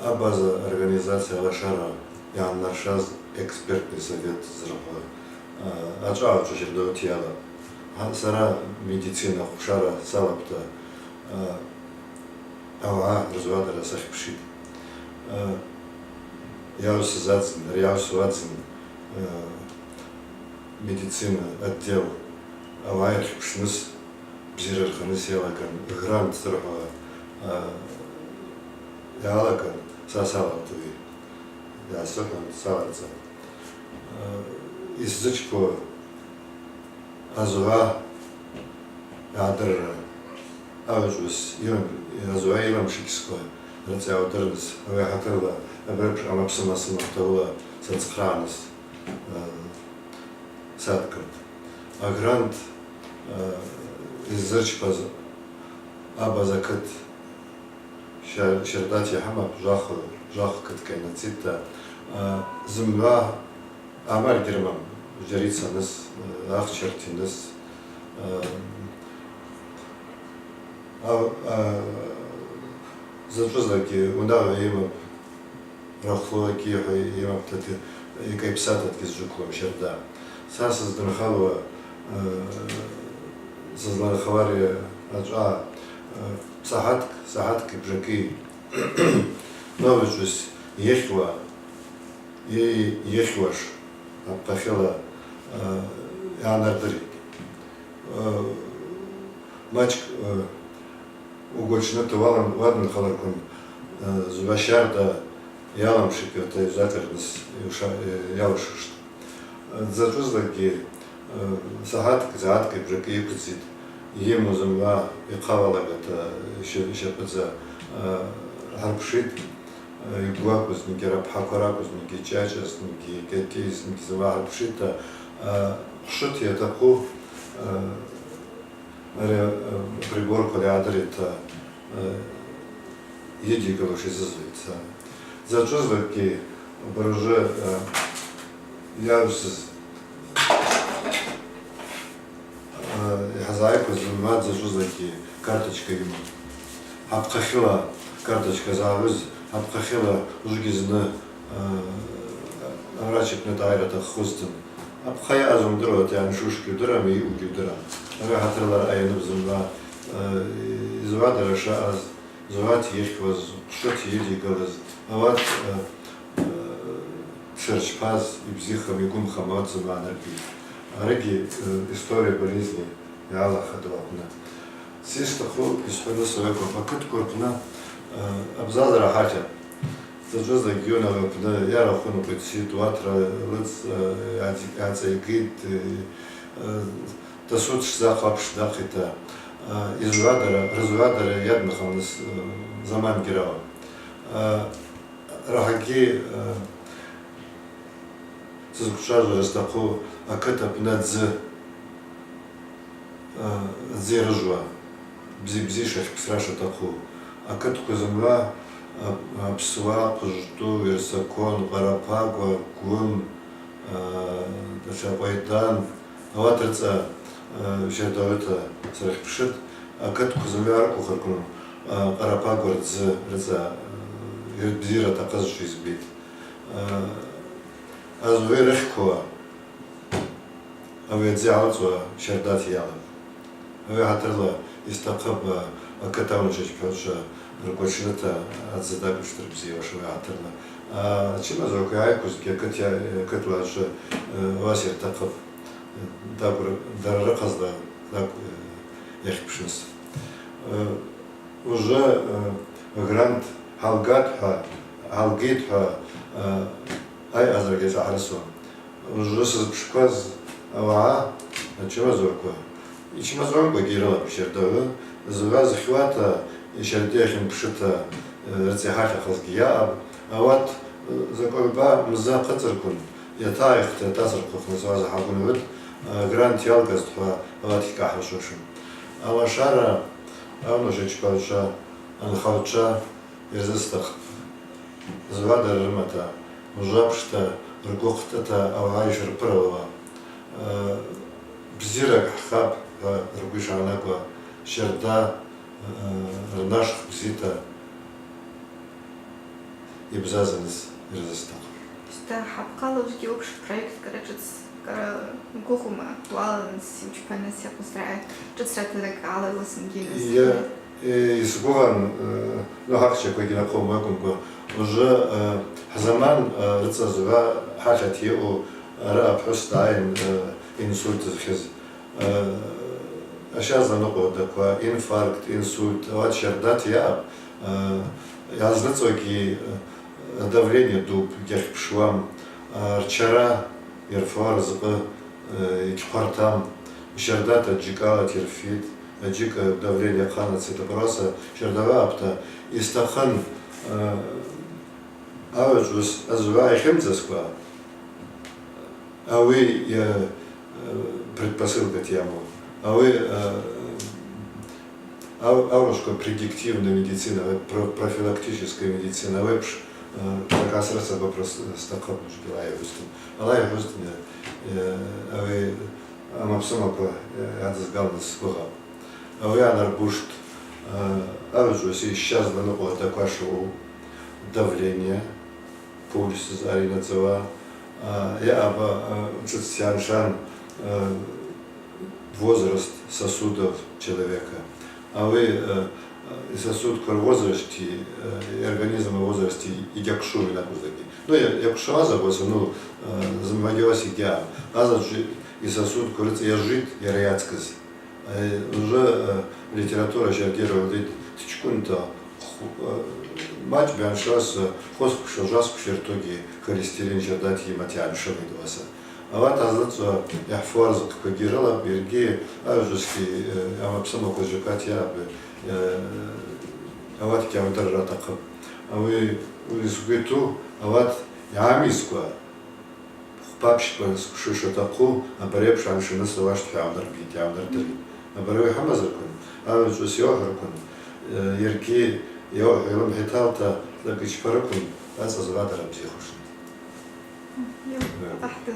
Абаза организация Лашара Ян Наршаз экспертный совет зрапа. Ача чешердо тиала. Сара медицина хушара салапта. Ава развадара сахипшит. Яус зацин, яус вацин медицина отдел. Ава хипшнус бзирер ханыс ялакан грант зрапа. Ялакан сасалатуи. Я сохан салатса. Изучко азуа адр аужус юм азуа илам шикско. Раця аудернс аве хатырла абрепш амапсамасым ахтаула сацхранс садкарт. А грант изучко абазакат شردات يحمى جاخ كت كائنات ستة زملا أمر جرمم جريد سنس آخر شرطي نس زوجز لكي وندا يما رخلو كي يما بتاتي يكاي بساتات كي زوجكم شردا ساسز دنخلو زلنا خواري أجا ساعتك بجاكي نوجس يخوا يخواش أبقى أنا دري ماتش угольчно товаром ладно халаком зубашарда ялам шикота затернс ялшишт зачуздаки саатка бжаки юкцит ему замла иқавалагата шапаза харпшит игуакузники рабхакаракузники чачасники кетисники зава харпшита шут я таку прибор колядрита еди колоши зазвица зачуздаки броже явс хозяйку занимать зачуздаки карточка ему апхахила карточка завыз апхахила жугизны рачик не тайрата хустын апхая азум дурат yani шушки дурам и уги дурам ага хатырлар айнып зымга извадыр шаз звать ехваз шот еди галаз ават шерчпаз и бзихам и гумхам отзыманарби ареги история болезни я Аллаха дуапна Систаху историю своего пакет корпна абзазра хатя. Зажуз да гюна вапна я рахуну пути туатра лыц ацайгит тасут шзахапш дахита извадара ядмахамнас заман гирава. Рахаги сазукшажу растаху аката пнадз зержва. Бзи шахпсраша таку. А катку земля псуа, пожту, версакон, парапагва, гун, шапайтан, аватрица, шедовита, срахпшит, а катку земля кухаркун, парапагва рца, бзира таказши избит. Азверехкова, авиадзиалцва, шердат яла. Авиатерла истакаб акатаунчич пёша рукочилата отзадак штрипзи вашего атерна. Чема зока айкузки катуаш васир такаб дабр даррахазда так яхпшнс. Уже грант халгатха халгитха ай азрагеш ахрасо. Уже сызпшказ ава чема зока и чема зока гирала пшердава Зваз хвата и шертехим пшита рцехаха хазгия, а вот закольба мза кацеркун я таихта тасеркух назваз хагун вид грант ялгаства ватика хашушим. А вашара авно жечпалша анхалча ирзестах звада рмата мужапшта ргохтата авайшер права бзирак хаб ргушанаква щерда наших бзита и бзазанес резастал. Что хапкало уже общий проект, когда гухума валанс учпана себя устраивает, что стратегалы лосингинес. Я испуган, ну хакче койгина комакунко уже zaman рыцазва хачати о ра простайн инсульт зхез. Așa zanoko таква инфаркт, инсульт, вот чердат я знаю, ки давление дуб, герб швам, рчара, ерфар, зба, кипартам, чердата джикала терфит, джика давление хана цитопроса, чердава апта, истахан, авэджус азва эхемцасква, а вы предпосылка тему. А вы аурушка предиктивная медицина, профилактическая медицина, вы такая сразу вопрос стакан ждала выступ. Она я просто а вы амапсомако адзгал слуга. А вы анарбушт аурушка сейчас данного такое шоу давление, пульс заринацева. Я аба цитсяншан возраст сосудов человека. А вы сосуд в возрасте, организм в возрасте и якшу на куздаки. Ну, якшу азабоса, ну, замывалась и я. Азаджи и сосуд, кажется, я жит, я ряцказ. Уже литература жардировала, тичкунта, мать бяншас, хоску шажаску шертоги, холестерин жардать и матян шамидваса. А вот азацу я форзу кагирала берги, ажуски, а мапсама кожикат я бы, а вот кем держа таком. А вы сгиту, а вот я амисква, папщик шиша таку, а бареб шаншина суваш тхамдар бит, ямдар три. А бареб хамазакун, а вот сиогаркун, ерки, я илам хиталта, лакич паракун, а со звадара бзихушин. Тахт